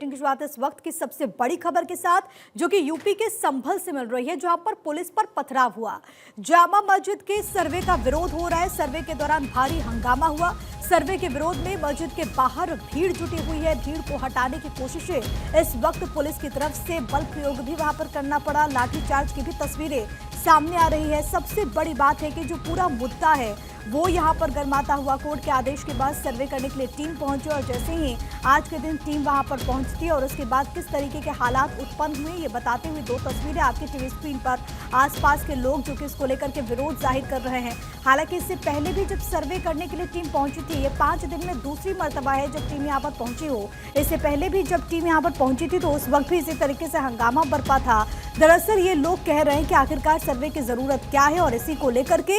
की शुरुआत इस वक्त की सबसे बड़ी खबर के साथ जो कि यूपी के संभल से मिल रही है, जहां पर पुलिस पर पथराव हुआ। जामा मस्जिद के सर्वे का विरोध हो रहा है। सर्वे के दौरान भारी हंगामा हुआ। सर्वे के विरोध में मस्जिद के बाहर भीड़ जुटी हुई है। भीड़ को हटाने की कोशिशें इस वक्त पुलिस की तरफ से बल प्रयोग भी वहां पर करना पड़ा। लाठीचार्ज की भी तस्वीरें सामने आ रही है। सबसे बड़ी बात है कि जो पूरा मुद्दा है वो यहाँ पर गर्माता हुआ कोर्ट के आदेश के बाद सर्वे करने के लिए टीम पहुंची और जैसे ही आज के दिन टीम वहां पर पहुंचती है और उसके बाद किस तरीके के हालात उत्पन्न हुए ये बताते हुए दो तस्वीरें आपकी टीवी स्क्रीन पर। आसपास के लोग जो कि इसको लेकर के विरोध जाहिर कर रहे हैं। हालांकि इससे पहले भी जब सर्वे करने के लिए टीम पहुंची थी, ये 5 दिन में दूसरी मर्तबा है जब टीम यहाँ पर पहुंची हो। इससे पहले भी जब टीम यहाँ पर पहुंची थी तो उस वक्त भी इसी तरीके से हंगामा बरपा था। दरअसल ये लोग कह रहे हैं कि आखिरकार सर्वे की जरूरत क्या है और इसी को लेकर के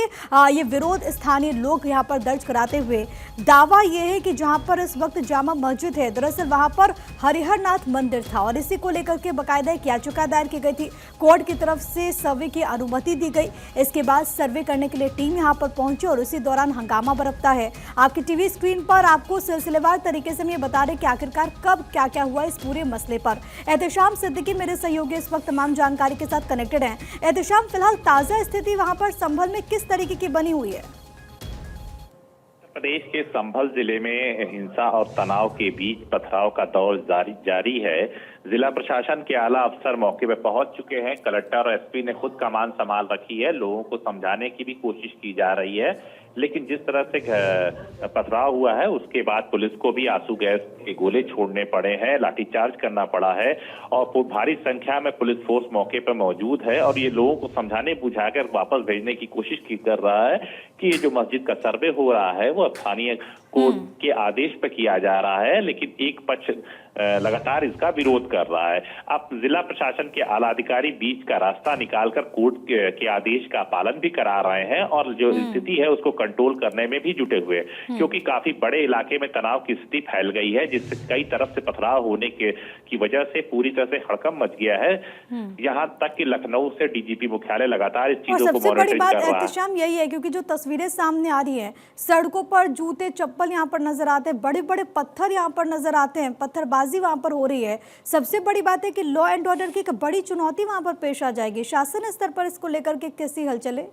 ये विरोध स्थानीय लोग यहाँ पर दर्ज कराते हुए दावा ये है कि जहाँ पर इस वक्त जामा मस्जिद है, दरअसल वहाँ पर हरिहरनाथ मंदिर था और इसी को लेकर के बाकायदा एक याचिका दायर की गई थी। कोर्ट की तरफ से सर्वे की अनुमति दी गई। इसके बाद सर्वे करने के लिए टीम यहाँ पर पहुंची और उसी दौरान हंगामा बरपता है। आपकी टीवी स्क्रीन पर आपको सिलसिलेवार तरीके से हम ये बता रहे कि आखिरकार कब क्या क्या हुआ इस पूरे मसले पर। एहतेशाम सिद्दीकी मेरे सहयोगी इस वक्त तमाम जानकारी के साथ कनेक्टेड हैं। एहतेशाम, फिलहाल ताजा स्थिति वहां पर संभल में किस तरीके की बनी हुई है? प्रदेश के संभल जिले में हिंसा और तनाव के बीच पथराव का दौर जारी है। जिला प्रशासन के आला अफसर मौके पर पहुंच चुके हैं। कलेक्टर और एसपी ने खुद कमान संभाल रखी है। लोगों को समझाने की भी कोशिश की जा रही है, लेकिन जिस तरह से पथराव हुआ है उसके बाद पुलिस को भी आंसू गैस के गोले छोड़ने पड़े हैं, लाठीचार्ज करना पड़ा है और भारी संख्या में पुलिस फोर्स मौके पर मौजूद है और ये लोगों को समझाने बुझाकर वापस भेजने की कोशिश कर रहा है कि ये जो मस्जिद का सर्वे हो रहा है वो स्थानीय कोर्ट के आदेश पर किया जा रहा है, लेकिन एक पक्ष लगातार इसका विरोध कर रहा है। अब जिला प्रशासन के आला अधिकारी बीच का रास्ता निकालकर कोर्ट के आदेश का पालन भी करा रहे हैं और जो स्थिति है उसको कंट्रोल करने में भी जुटे हुए, क्योंकि काफी बड़े इलाके में तनाव की स्थिति फैल गई है, जिससे कई तरफ से पथराव होने की वजह से पूरी तरह से हड़कंप मच गया है। यहाँ तक कि लखनऊ से डीजीपी मुख्यालय लगातार इस चीजों को मॉनिटरिंग कर रहा है। यही है क्योंकि जो तस्वीरें सामने आ रही है, सड़कों पर जूते चप्पल यहाँ पर नजर आते हैं, बड़े बड़े पत्थर यहाँ पर नजर आते हैं, पत्थरबाजी वहां पर हो रही है। सबसे बड़ी बात है कि लॉ एंड ऑर्डर की एक बड़ी चुनौती वहां पर पेश आ जाएगी। शासन स्तर पर इसको लेकर के कैसी हलचलें?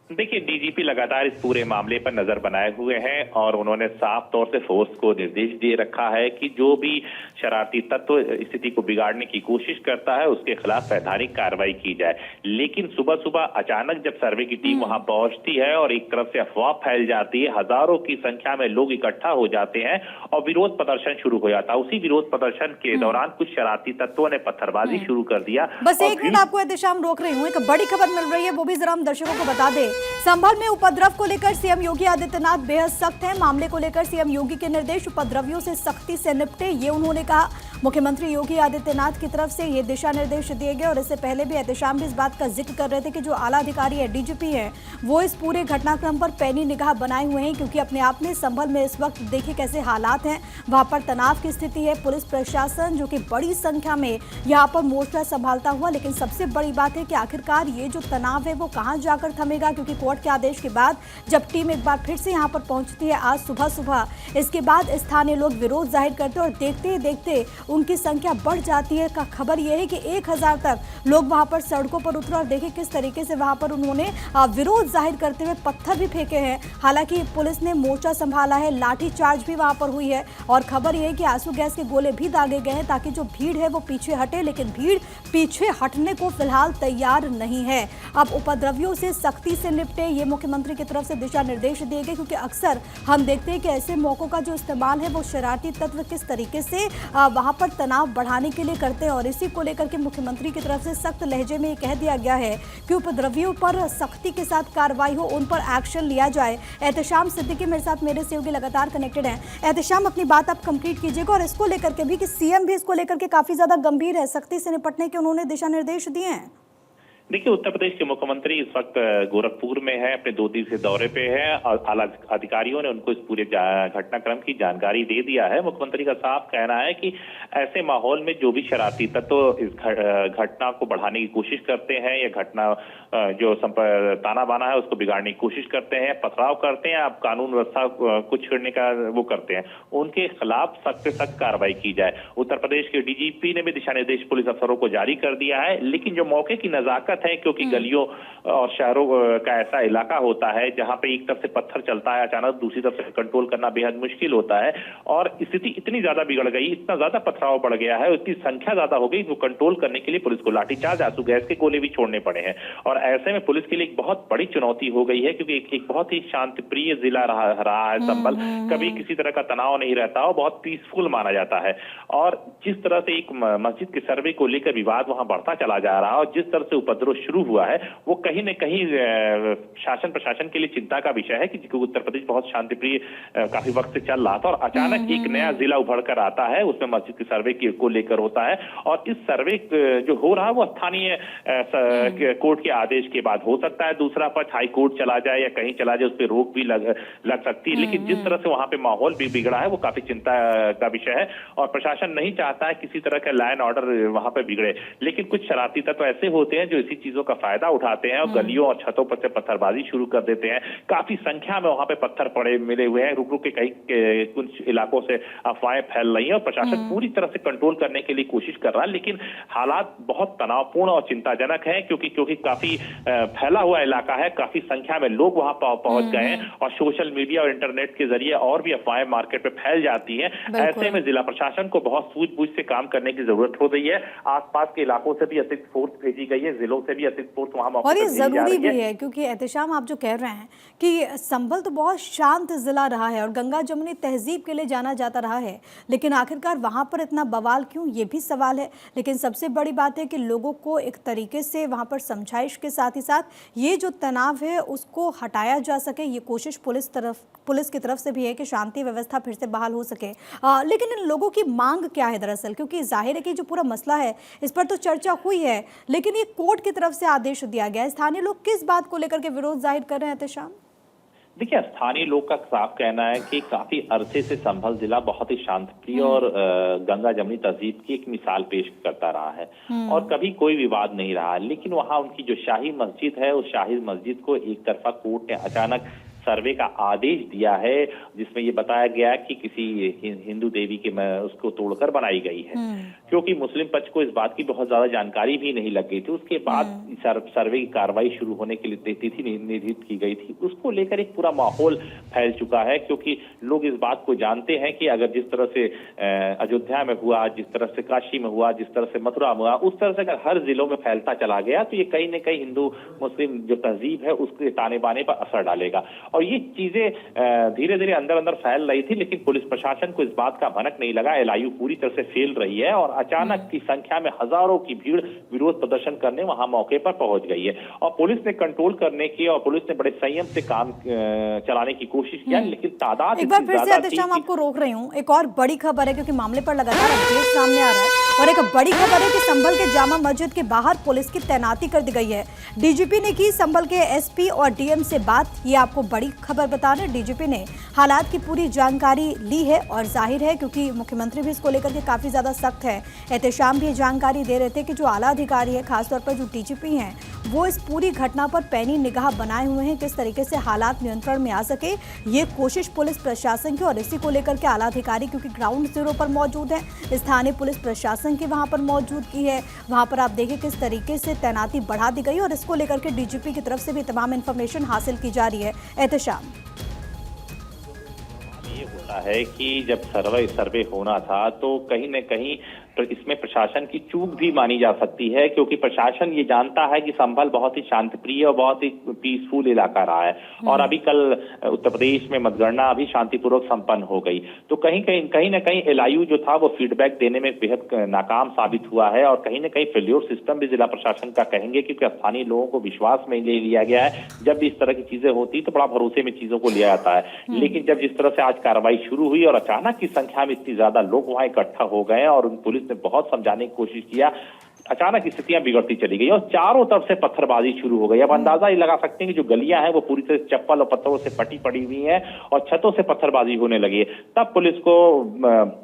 देखिए, डीजीपी लगातार इस पूरे मामले पर नजर बनाए हुए हैं और उन्होंने साफ तौर से फोर्स को निर्देश दे रखा है कि जो भी शरारती तत्व स्थिति को बिगाड़ने की कोशिश करता है उसके खिलाफ वैधानिक कार्रवाई की जाए। लेकिन सुबह सुबह अचानक जब सर्वे की टीम वहां पहुंचती है और एक तरफ से अफवाह फैल जाती है, हजारों की संख्या में लोग इकट्ठा हो जाते हैं और विरोध प्रदर्शन शुरू हो जाता है। उसी विरोध प्रदर्शन के दौरान कुछ शरारती तत्वों ने पत्थरबाजी शुरू कर दिया। बस एक मिनट आपको एहतेशाम रोक रही हूँ, एक बड़ी खबर मिल रही है, वो भी जरा हम दर्शकों को बता दें। संभल में उपद्रव को लेकर सीएम योगी आदित्यनाथ बेहद सख्त हैं। मामले को लेकर सीएम योगी के निर्देश, उपद्रवियों से सख्ती से निपटे, ये उन्होंने कहा। मुख्यमंत्री योगी आदित्यनाथ की तरफ से ये दिशा निर्देश दिए गए और इससे पहले भी एहतेशाम भी इस बात का जिक्र कर रहे थे कि जो आला अधिकारी है, डीजीपी है, वो इस पूरे घटनाक्रम पर पैनी निगाह बनाए हुए हैं, क्योंकि अपने आप में संभल में इस वक्त देखिए कैसे हालात हैं, वहां पर तनाव की स्थिति है। पुलिस प्रशासन जो कि बड़ी संख्या में यहाँ पर मोर्चा संभालता हुआ, लेकिन सबसे बड़ी बात है कि आखिरकार ये जो तनाव है वो कहाँ जाकर थमेगा, क्योंकि कोर्ट के आदेश के बाद जब टीम एक बार फिर से यहाँ पर पहुंचती है आज सुबह, इसके बाद स्थानीय लोग विरोध जाहिर करते हैं और देखते ही देखते उनकी संख्या बढ़ जाती है। का खबर यह है कि 1000 तक लोग वहां पर सड़कों पर उतरे और देखिए किस तरीके से वहां पर उन्होंने विरोध जाहिर करते हुए पत्थर भी फेंके हैं। हालांकि पुलिस ने मोर्चा संभाला है, लाठी चार्ज भी वहां पर हुई है और खबर यह है कि आंसू गैस के गोले भी दागे गए हैं ताकि जो भीड़ है वो पीछे हटे, लेकिन भीड़ पीछे हटने को फिलहाल तैयार नहीं है। अब उपद्रवियों से सख्ती से निपटे, ये मुख्यमंत्री की तरफ से दिशा निर्देश दिए गए, क्योंकि अक्सर हम देखते हैं कि ऐसे मौकों का जो इस्तेमाल है वो शरारती तत्व किस तरीके से वहां पर तनाव बढ़ाने के लिए करते हैं और इसी को लेकर के मुख्यमंत्री की तरफ से सख्त लहजे में कह दिया गया है कि उपद्रवियों पर सख्ती के साथ कार्रवाई हो, उन पर एक्शन लिया जाए। एहतेशाम सिद्दीकी मेरे साथ मेरे सहयोगी लगातार कनेक्टेड हैं। एहतेशाम, अपनी बात आप कंप्लीट कीजिएगा और इसको लेकर के भी कि सीएम भी इसको लेकर के काफी ज्यादा गंभीर है, सख्ती से निपटने के उन्होंने दिशा निर्देश दिए हैं। देखिए, उत्तर प्रदेश के मुख्यमंत्री इस वक्त गोरखपुर में है, अपने 2 दिवसीय दौरे पे है और आला अधिकारियों ने उनको इस पूरे घटनाक्रम की जानकारी दे दिया है। मुख्यमंत्री का साफ कहना है कि ऐसे माहौल में जो भी शरारती तत्व इस घटना को बढ़ाने की कोशिश करते हैं या घटना जो ताना बाना है उसको बिगाड़ने की कोशिश करते हैं, पथराव करते हैं, आप कानून व्यवस्था को छेड़ने का वो करते हैं, उनके खिलाफ सख्त से सख्त कार्रवाई की जाए। उत्तर प्रदेश के डीजीपी ने भी दिशा निर्देश पुलिस अफसरों को जारी कर दिया है, लेकिन जो मौके की नजाकत है, क्योंकि गलियों और शहरों का ऐसा इलाका होता है जहां पे एक तरफ से पत्थर चलता है अचानक, दूसरी तरफ से कंट्रोल करना बेहद मुश्किल होता है और स्थिति इतनी ज्यादा बिगड़ गई, इतना ज्यादा पथराव बढ़ गया है, इतनी संख्या ज्यादा हो गई, जो कंट्रोल करने के लिए पुलिस को लाठीचार्ज, आंसू गैस के गोले भी छोड़ने पड़े हैं। और ऐसे में पुलिस के लिए एक बहुत बड़ी चुनौती हो गई है, क्योंकि एक बहुत ही शांतिप्रिय जिला रहा है संभल, कभी किसी तरह का तनाव नहीं रहता और बहुत पीसफुल माना जाता है। और जिस तरह से एक मस्जिद के सर्वे को लेकर विवाद वहां बढ़ता चला जा रहा है और जिस तरह से उपद्रव शुरू हुआ है, वो कहीं न कहीं शासन प्रशासन के लिए चिंता का विषय है कि उत्तर प्रदेश बहुत शांतिप्रिय काफी वक्त से चल रहा था और अचानक एक नया जिला उभर कर आता है, उसमें मस्जिद के सर्वे को लेकर होता है और इस सर्वे जो हो रहा है वो स्थानीय कोर्ट के आदेश के बाद हो सकता है, दूसरा पक्ष हाई कोर्ट चला जाए या कहीं चला जाए, उस पर रोक भी लग सकती है। लेकिन जिस तरह से वहां पे माहौल भी बिगड़ा है वो काफी चिंता का विषय है और प्रशासन नहीं चाहता है किसी तरह का लॉ एंड ऑर्डर वहां पे बिगड़े। लेकिन कुछ शरारती तत्व ऐसे होते हैं जो इसी चीजों का फायदा उठाते हैं और गलियों और छतों पर से पत्थरबाजी शुरू कर देते हैं। काफी संख्या में वहां पे पत्थर पड़े मिले हुए हैं, रुक रुक के कई कुछ इलाकों से अफवाहें फैल रही हैं और प्रशासन पूरी तरह से कंट्रोल करने के लिए कोशिश कर रहा है, लेकिन हालात बहुत तनावपूर्ण और चिंताजनक है, क्योंकि काफी फैला हुआ इलाका है, काफी संख्या में लोग वहां पहुंच गए हैं और सोशल मीडिया और इंटरनेट के जरिए और भी अफवाहें मार्केट में फैल जाती हैं। ऐसे में जिला प्रशासन को बहुत सूझबूझ से काम करने की जरूरत हो रही है। आसपास के इलाकों से भी अतिरिक्त फोर्स भेजी गई है, जिलों से भी अतिरिक्त फोर्स वहां मौके और ये पर भेजी जा जरूरी रही भी है, क्योंकि एहतेशाम आप जो कह रहे हैं कि संभल तो बहुत शांत जिला रहा है और गंगा जमुनी तहजीब के लिए जाना जाता रहा है, लेकिन आखिरकार वहां पर इतना बवाल क्यों, ये भी सवाल है। लेकिन सबसे बड़ी बात है कि लोगों को एक तरीके से वहां पर समझाइश के साथ ही साथ ये जो तनाव है उसको हटाया जा सके, ये कोशिश पुलिस की तरफ से भी है कि शांति व्यवस्था फिर से बहाल हो सके। लेकिन इन लोगों की मांग क्या है दरअसल, क्योंकि जाहिर है कि जो पूरा मसला है इस पर तो चर्चा हुई है, लेकिन ये कोर्ट की तरफ से आदेश दिया गया है, स्थानीय लोग किस बात को लेकर के विरोध जाहिर कर रहे हैं एहतेशाम? देखिए, स्थानीय लोग का साफ कहना है कि काफी अरसे से संभल जिला बहुत ही शांतिप्रिय और गंगा जमुनी तहजीब की एक मिसाल पेश करता रहा है और कभी कोई विवाद नहीं रहा, लेकिन वहां उनकी जो शाही मस्जिद है उस शाही मस्जिद को एक तरफा कोर्ट ने अचानक सर्वे का आदेश दिया है, जिसमें ये बताया गया कि किसी हिंदू देवी के उसको तोड़कर बनाई गई है, क्योंकि मुस्लिम पक्ष को इस बात की बहुत ज्यादा जानकारी भी नहीं लग गई थी। उसके बाद सर्वे की कार्रवाई शुरू होने के लिए तिथि निर्धारित की गई थी, उसको लेकर एक पूरा माहौल फैल चुका है, क्योंकि लोग इस बात को जानते हैं कि अगर जिस तरह से अयोध्या में हुआ, जिस तरह से काशी में हुआ, जिस तरह से मथुरा में हुआ, उस तरह से अगर हर जिलों में फैलता चला गया तो ये कहीं न कहीं हिंदू मुस्लिम जो तहजीब है उसके ताने बाने पर असर डालेगा और ये चीजें धीरे धीरे अंदर अंदर फैल रही थी। लेकिन पुलिस प्रशासन को इस बात का भनक नहीं लगा, एलआईयू पूरी तरह से फेल रही है और अचानक की संख्या में हजारों की भीड़ विरोध प्रदर्शन करने वहां मौके पर पहुंच गई है और पुलिस ने कंट्रोल करने की और पुलिस ने बड़े संयम से काम चलाने की कोशिश किया, लेकिन तादाद एक बार फिर से एहतेशाम आपको रोक रही हूँ। एक और बड़ी खबर है, क्योंकि मामले पर लगातार अपडेट सामने आ रहा है और एक बड़ी खबर है कि संभल के जामा मस्जिद के बाहर पुलिस की तैनाती कर दी गई है। डीजीपी ने की संभल के एसपी और डीएम से बात, ये आपको बड़ी खबर बता रहे। डीजीपी ने हालात की पूरी जानकारी ली है और जाहिर है क्योंकि मुख्यमंत्री भी इसको लेकर के काफी ज्यादा सख्त है। एहतेशाम भी जानकारी दे रहे थे कि जो आला अधिकारी है, खासतौर पर जो डीजीपी हैं, वो इस पूरी घटना पर पैनी निगाह बनाए हुए हैं, किस तरीके से हालात नियंत्रण में आ सके ये कोशिश पुलिस प्रशासन की, और इसी को लेकर के आला अधिकारी क्योंकि ग्राउंड जीरो पर मौजूद है, स्थानीय पुलिस प्रशासन की वहां पर मौजूदगी है, वहां पर आप देखिए किस तरीके से तैनाती बढ़ा दी गई और इसको लेकर के डीजीपी की तरफ से भी तमाम इंफॉर्मेशन हासिल की जा रही है। एहतेशाम ये होता है कि जब सर्वे होना था तो कहीं न कहीं इसमें प्रशासन की चूक भी मानी जा सकती है, क्योंकि प्रशासन ये जानता है कि संभल बहुत ही शांतिप्रिय और बहुत ही पीसफुल इलाका रहा है और अभी कल उत्तर प्रदेश में मतगणना अभी शांतिपूर्वक संपन्न हो गई, तो कहीं न कहीं एलआईयू जो था वो फीडबैक देने में बेहद नाकाम साबित हुआ है और कहीं न कहीं फेल्योर सिस्टम भी जिला प्रशासन का कहेंगे, क्योंकि स्थानीय लोगों को विश्वास में ले लिया गया है। जब भी इस तरह की चीजें होती तो बड़ा भरोसे में चीजों को लिया जाता है, लेकिन जब जिस तरह से आज कार्रवाई शुरू हुई और अचानक की संख्या में इतनी ज्यादा लोग वहां इकट्ठा हो गए और पुलिस ने बहुत समझाने की कोशिश किया, अचानक स्थितियां बिगड़ती चली गई और चारों तरफ से पत्थरबाजी शुरू हो गई। अब अंदाजा ही लगा सकते हैं कि जो गलियां हैं वो पूरी तरह चप्पल और पत्थरों से पटी पड़ी हुई हैं और छतों से पत्थरबाजी होने लगी है। तब पुलिस को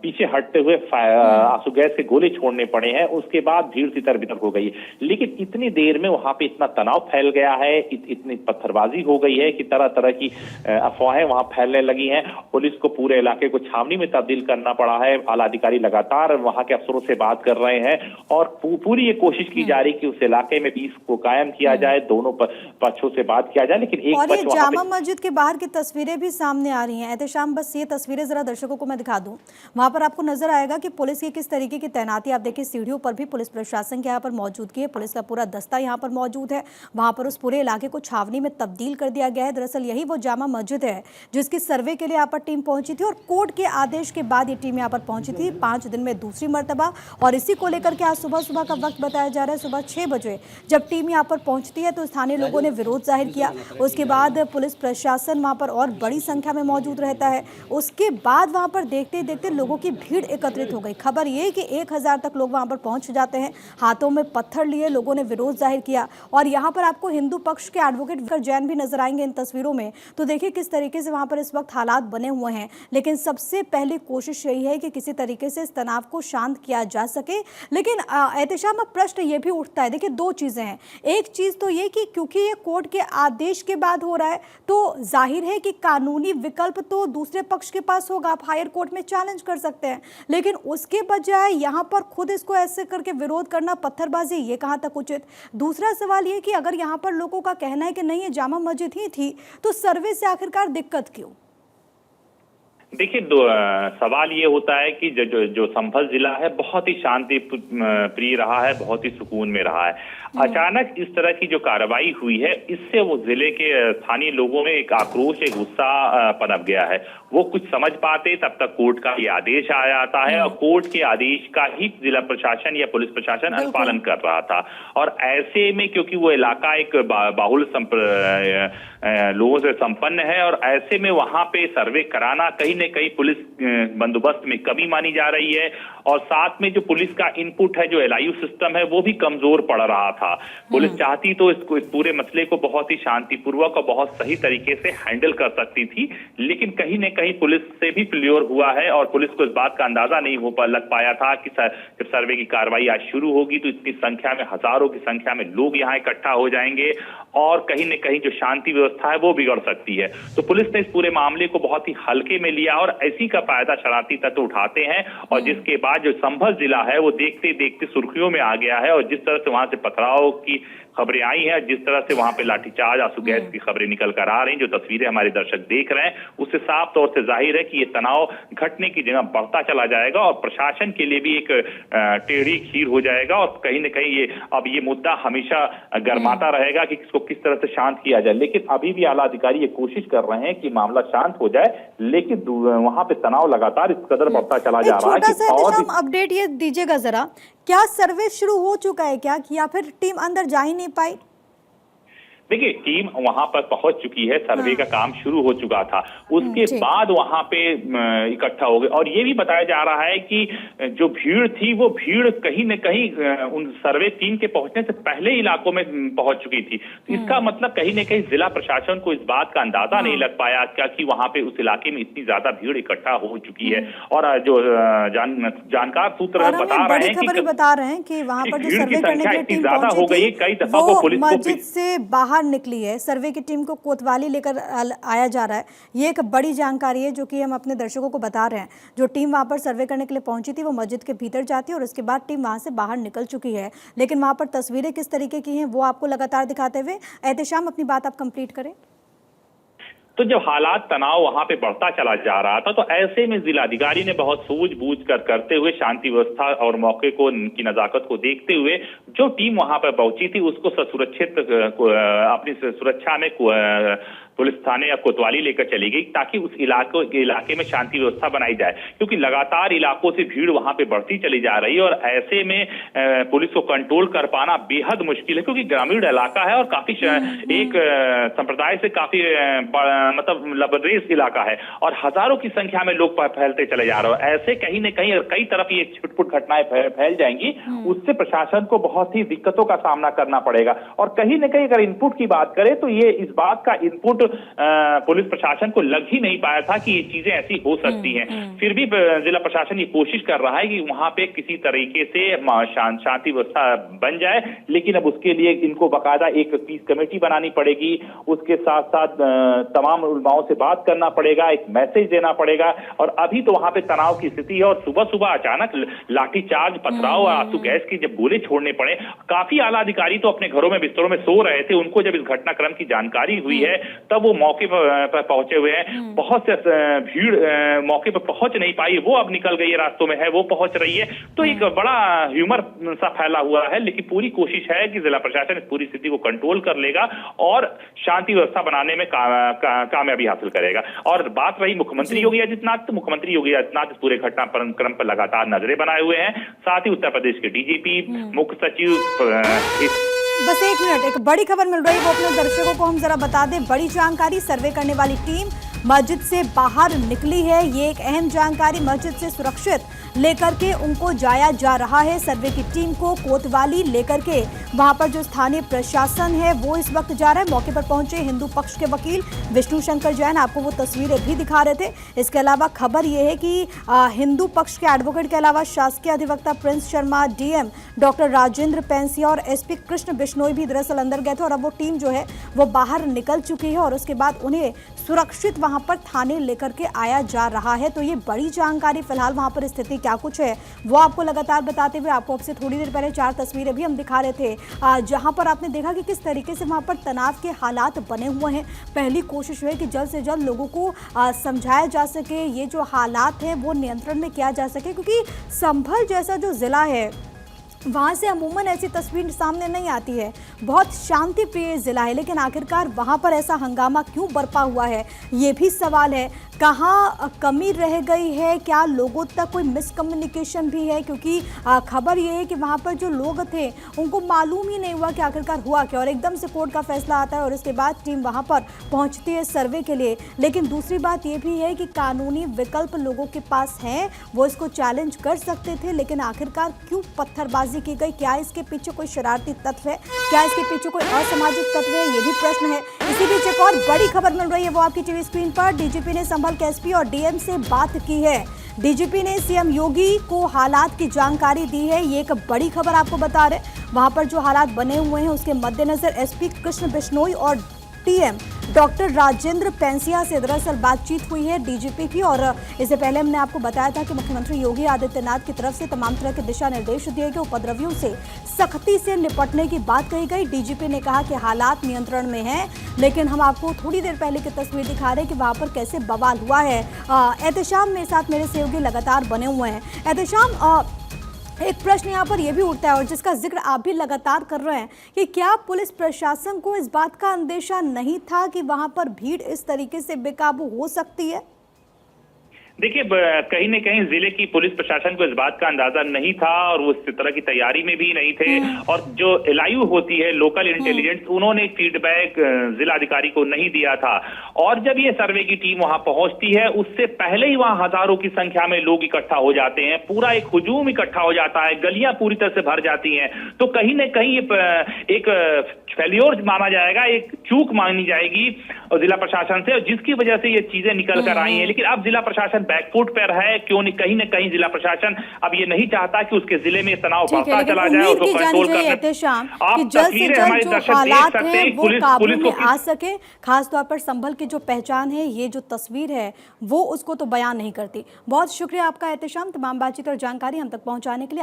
पीछे हटते हुए आंसू गैस के गोले छोड़ने पड़े हैं। उसके बाद भीड़ तितर बितर हो गई, लेकिन इतनी देर में वहां पे इतना तनाव फैल गया है, इतनी पत्थरबाजी हो गई है कि तरह तरह की अफवाहें वहां फैलने लगी हैं। पुलिस को पूरे इलाके को छावनी में तब्दील करना पड़ा है। आला अधिकारी लगातार वहां के अफसरों से बात कर रहे हैं और पूरी ये कोशिश की जा रही कि उस इलाके में पीस को कायम किया जाए, दोनों पक्षों से बात किया जाए। लेकिन एक और ये पक्ष जामा मस्जिद के बाहर की तस्वीरें भी सामने आ रही हैं। एहतेशाम, बस ये तस्वीरें जरा दर्शकों को मैं दिखा दूं, वहां पर आपको नजर आएगा कि पुलिस की किस तरीके की तैनाती। आप देखिए सीढ़ियों पर भी पुलिस प्रशासन के यहाँ पर मौजूदगी है, पुलिस का पूरा दस्ता यहाँ पर मौजूद है। वहां पर उस पूरे इलाके को छावनी में तब्दील कर दिया गया है। दरअसल यही वो जामा मस्जिद है जिसकी सर्वे के लिए यहाँ पर टीम पहुंची थी और कोर्ट के आदेश के बाद ये टीम यहाँ पर पहुंची थी 5 दिन में दूसरी मर्तबा। और इसी को लेकर के आज सुबह सुबह का वक्त बताया जा रहा है, सुबह 6 बजे जब टीम यहाँ पर पहुंचती है तो स्थानीय लोगों ने विरोध जाहिर किया। उसके बाद पुलिस प्रशासन वहां पर और बड़ी संख्या में मौजूद रहता है। उसके बाद वहां पर देखते ही देखते लोगों की भीड़ एकत्रित हो गई। खबर ये कि 1000 तक लोग वहां पर पहुंच जाते हैं, हाथों में पत्थर लिए लोगों ने विरोध जाहिर किया। और यहाँ पर आपको हिंदू पक्ष के एडवोकेट जैन भी नजर आएंगे इन तस्वीरों में। तो देखिए किस तरीके से वहां पर इस वक्त हालात बने हुए हैं। लेकिन सबसे पहली कोशिश यही है कि किसी तरीके से इस तनाव को शांत किया जा सके। लेकिन एहतेशाम, अब प्रश्न ये भी उठता है, देखिए 2 चीजें हैं। एक चीज तो ये कि क्योंकि ये कोर्ट के आदेश के बाद हो रहा है तो जाहिर है कि कानूनी विकल्प तो दूसरे पक्ष के पास होगा, आप हायर कोर्ट में चैलेंज कर सकते हैं। लेकिन उसके बजाय यहाँ पर खुद इसको ऐसे करके विरोध करना, पत्थरबाजी, ये कहाँ तक उचित। दूसरा सवाल ये कि अगर यहाँ पर लोगों का कहना है कि नहीं ये जामा मस्जिद ही थी तो सर्वे से आखिरकार दिक्कत क्यों? देखिए, सवाल ये होता है कि जो संभल जिला है बहुत ही शांति प्रिय रहा है, बहुत ही सुकून में रहा है। अचानक इस तरह की जो कार्रवाई हुई है इससे वो जिले के स्थानीय लोगों में एक आक्रोश, एक गुस्सा पनप गया है। वो कुछ समझ पाते तब तक कोर्ट का ये आदेश आ जाता है और कोर्ट के आदेश का ही जिला प्रशासन या पुलिस प्रशासन अनुपालन कर रहा था। और ऐसे में क्योंकि वो इलाका एक बाहुल लोगों से संपन्न है और ऐसे में वहां पे सर्वे कराना कहीं न कहीं पुलिस बंदोबस्त में कमी मानी जा रही है। और साथ में जो पुलिस का इनपुट है, जो LIU सिस्टम है, वो भी कमजोर पड़ रहा था। पुलिस चाहती तो इस पूरे मसले को बहुत ही शांतिपूर्वक और बहुत सही तरीके से हैंडल कर सकती थी, लेकिन कहीं न कहीं पुलिस से भी फेल्योर हुआ है। और पुलिस को इस बात का अंदाजा नहीं लग पाया था कि जब सर्वे की कार्रवाई आज शुरू होगी तो इतनी संख्या में, हजारों की संख्या में लोग यहाँ इकट्ठा हो जाएंगे और कहीं न कहीं जो शांति व्यवस्था है वो बिगड़ सकती है। तो पुलिस ने इस पूरे मामले को बहुत ही हल्के में लिया और ऐसी का फायदा शरारती तत्व उठाते हैं। और जिसके बाद जो संभल जिला है वो देखते देखते सुर्खियों में आ गया है। और जिस तरह से वहां से पथराव की खबरें आई हैं, जिस तरह से वहां पे लाठीचार्ज, आंसू गैस की खबरें निकल कर आ रही, जो तस्वीरें हमारे दर्शक देख रहे हैं, उससे साफ तौर से जाहिर है कि ये तनाव घटने की जगह बढ़ता चला जाएगा और प्रशासन के लिए भी एक टेढ़ी खीर हो जाएगा। और कहीं न कहीं ये मुद्दा हमेशा गर्माता रहेगा कि इसको किस तरह से शांत किया जाए। लेकिन अभी भी आला अधिकारी ये कोशिश कर रहे हैं कि मामला शांत हो जाए, लेकिन वहां पे तनाव लगातार इस कदर बढ़ता चला जा रहा है कि और अपडेट ये दीजिएगा जरा, क्या सर्वे शुरू हो चुका है क्या, या फिर टीम अंदर जा ही नहीं पाई? देखिए, टीम वहां पर पहुंच चुकी है, सर्वे का काम शुरू हो चुका था, उसके बाद वहां पे इकट्ठा हो गए। और ये भी बताया जा रहा है कि जो भीड़ थी वो भीड़ कहीं न कहीं उन सर्वे टीम के पहुंचने से पहले इलाकों में पहुंच चुकी थी। तो इसका मतलब कहीं न कहीं जिला प्रशासन को इस बात का अंदाजा नहीं लग पाया क्या कि वहां पे उस इलाके में इतनी ज्यादा भीड़ इकट्ठा हो चुकी है। और जो जानकार सूत्र बता रहे हैं कि वहां पर जो सर्वे करने के लिए टीम ज्यादा हो गई, कई दफा वो पुलिस मस्जिद से बाहर निकली है। सर्वे की टीम को कोतवाली लेकर आया जा रहा है। ये एक बड़ी जानकारी है जो कि हम अपने दर्शकों को बता रहे हैं। जो टीम वहां पर सर्वे करने के लिए पहुंची थी वो मस्जिद के भीतर जाती है और उसके बाद टीम वहां से बाहर निकल चुकी है। लेकिन वहां पर तस्वीरें किस तरीके की हैं वो आपको लगातार दिखाते हुए एहतेशाम अपनी बात आप कंप्लीट करें। तो जब हालात, तनाव वहां पे बढ़ता चला जा रहा था तो ऐसे में जिलाधिकारी ने बहुत सूझबूझ करते हुए शांति व्यवस्था और मौके को की नजाकत को देखते हुए जो टीम वहां पर पहुंची थी उसको सुरक्षित अपनी सुरक्षा में पुलिस थाने या कोतवाली लेकर चली गई ताकि उस इलाके में शांति व्यवस्था बनाई जाए, क्योंकि लगातार इलाकों से भीड़ वहां पे बढ़ती चली जा रही है और ऐसे में पुलिस को कंट्रोल कर पाना बेहद मुश्किल है, क्योंकि ग्रामीण इलाका है और काफी एक संप्रदाय से काफी मतलब लबरेज इलाका है और हजारों की संख्या में लोग फैलते चले जा रहे हैं। ऐसे कहीं न कहीं कई तरफ ये छुटपुट घटनाएं फैल जाएंगी, उससे प्रशासन को बहुत ही दिक्कतों का सामना करना पड़ेगा। और कहीं न कहीं अगर इनपुट की बात करें तो ये इस बात का इनपुट पुलिस प्रशासन को लग ही नहीं पाया था कि ये चीजें ऐसी हो सकती हैं। फिर भी जिला प्रशासन ये कोशिश कर रहा है कि वहां पे किसी तरीके से शांति व्यवस्था बन जाए, लेकिन अब उसके लिए इनको बाकायदा एक पीस कमेटी बनानी पड़ेगी, उसके साथ साथ तमाम उलमाओं से बात करना पड़ेगा, एक मैसेज देना पड़ेगा। और अभी तो वहां पे तनाव की स्थिति है और सुबह सुबह अचानक लाठीचार्ज, पथराव और आंसू गैस की जब गोले छोड़ने पड़े, काफी आला अधिकारी तो अपने घरों में बिस्तरों में सो रहे थे। उनको जब इस घटनाक्रम की जानकारी हुई है तब वो मौके पर पहुंचे हुए हैं। बहुत से भीड़ मौके पर पहुंच नहीं पाई, वो अब निकल गई है, रास्तों में है, वो पहुंच रही है। तो एक बड़ा ह्यूमर सा फैला हुआ है, लेकिन पूरी कोशिश है कि जिला प्रशासन इस पूरी स्थिति को कंट्रोल कर लेगा और शांति व्यवस्था बनाने में कामयाबी हासिल करेगा। और बात रही मुख्यमंत्री योगी आदित्यनाथ, तो मुख्यमंत्री योगी आदित्यनाथ इस पूरे घटनाक्रम पर लगातार नजरें बनाए हुए हैं। साथ ही उत्तर प्रदेश के डीजीपी, मुख्य सचिव बस एक मिनट, एक बड़ी खबर मिल रही है, वो अपने दर्शकों को हम जरा बता दें। बड़ी जानकारी, सर्वे करने वाली टीम मस्जिद से बाहर निकली है। ये एक अहम जानकारी, मस्जिद से सुरक्षित लेकर के उनको जाया जा रहा है। सर्वे की टीम को कोतवाली लेकर के वहां पर जो स्थानीय प्रशासन है वो इस वक्त जा रहा है। मौके पर पहुंचे हिंदू पक्ष के वकील विष्णु शंकर जैन, आपको वो तस्वीरें भी दिखा रहे थे। इसके अलावा खबर ये है कि हिंदू पक्ष के एडवोकेट के अलावा शासकीय अधिवक्ता Prince Sharma, DM doctor Rajendra Pensiya और एसपी कृष्ण बिश्नोई भी दरअसल अंदर गए थे और अब वो टीम जो है वो बाहर निकल चुकी है और उसके बाद उन्हें सुरक्षित वहां पर थाने लेकर के आया जा रहा है। तो ये बड़ी जानकारी, फिलहाल वहां पर स्थिति क्या कुछ है वो आपको लगातार बताते हुए आपको अब से थोड़ी देर पहले 4 तस्वीरें भी हम दिखा रहे थे, जहां पर आपने देखा कि किस तरीके से वहां पर तनाव के हालात बने हुए हैं। पहली कोशिश है कि जल्द से जल्द लोगों को समझाया जा सके, ये जो हालात हैं वो नियंत्रण में किया जा सके, क्योंकि संभल जैसा जो जिला है वहाँ से अमूमन ऐसी तस्वीर सामने नहीं आती है। बहुत शांति प्रिय जिला है, लेकिन आखिरकार वहाँ पर ऐसा हंगामा क्यों बरपा हुआ है, ये भी सवाल है। कहाँ कमी रह गई है, क्या लोगों तक कोई मिसकम्युनिकेशन भी है, क्योंकि खबर ये है कि वहाँ पर जो लोग थे उनको मालूम ही नहीं हुआ कि आखिरकार हुआ क्या, और एकदम से कोर्ट का फैसला आता है और उसके बाद टीम वहाँ पर पहुँचती है सर्वे के लिए। लेकिन दूसरी बात ये भी है कि कानूनी विकल्प लोगों के पास हैं, वो इसको चैलेंज कर सकते थे, लेकिन आखिरकार क्यों पत्थरबाजी की गई? क्या इसके पीछे कोई शरारती तत्व है, क्या इसके पीछे कोई असामाजिक तत्व है, ये भी प्रश्न है। इसी बीच एक और बड़ी खबर मिल रही है, वो आपकी टीवी स्क्रीन पर। डीजीपी ने संभल के एसपी और डीएम से बात की है। डीजीपी ने सीएम योगी को हालात की जानकारी दी है, ये एक बड़ी खबर आपको बता रहे। वहां पर जो हालात बने हुए हैं उसके मद्देनजर एसपी कृष्ण बिश्नोई और डीएम डॉक्टर राजेंद्र पेंसिया से दरअसल बातचीत हुई है डीजीपी की। और इससे पहले हमने आपको बताया था कि मुख्यमंत्री योगी आदित्यनाथ की तरफ से तमाम तरह के दिशा निर्देश दिए गए, उपद्रवियों से सख्ती से निपटने की बात कही गई। डीजीपी ने कहा कि हालात नियंत्रण में हैं, लेकिन हम आपको थोड़ी देर पहले की तस्वीर दिखा रहे हैं कि वहां पर कैसे बवाल हुआ है। एहतेशाम मेरे साथ मेरे सहयोगी लगातार बने हुए हैं। एहतेशाम, एक प्रश्न यहाँ पर यह भी उठता है और जिसका जिक्र आप भी लगातार कर रहे हैं कि क्या पुलिस प्रशासन को इस बात का अंदेशा नहीं था कि वहां पर भीड़ इस तरीके से बेकाबू हो सकती है? देखिए, कहीं न कहीं जिले की पुलिस प्रशासन को इस बात का अंदाजा नहीं था और वो इस तरह की तैयारी में भी नहीं थे। और जो एलआईयू होती है, लोकल इंटेलिजेंस, उन्होंने एक फीडबैक जिलाधिकारी को नहीं दिया था। और जब ये सर्वे की टीम वहां पहुंचती है, उससे पहले ही वहां हजारों की संख्या में लोग इकट्ठा हो जाते हैं, पूरा एक हुजूम इकट्ठा हो जाता है, गलियां पूरी तरह से भर जाती हैं। तो कहीं न कहीं ये एक फेल्योर माना जाएगा, एक चूक मानी जाएगी जिला प्रशासन से, जिसकी वजह से ये चीजें निकल कर आई हैं। लेकिन अब जिला प्रशासन बैकफुट पर है, क्यों नहीं, कहीं न कहीं जिला प्रशासन अब ये नहीं चाहता कि उसके जिले में तनाव बढ़ता चला जाए, उसको कंट्रोल करना। आप तस्वीरें हमारे दर्शक देख सकते हैं, वो काबू में आ सके। खासतौर पर संभल की जो पहचान है, ये जो तस्वीर है वो उसको तो बयान नहीं करती। बहुत शुक्रिया आपका एहतेशाम, तमाम बातचीत और जानकारी हम तक पहुंचाने के लिए।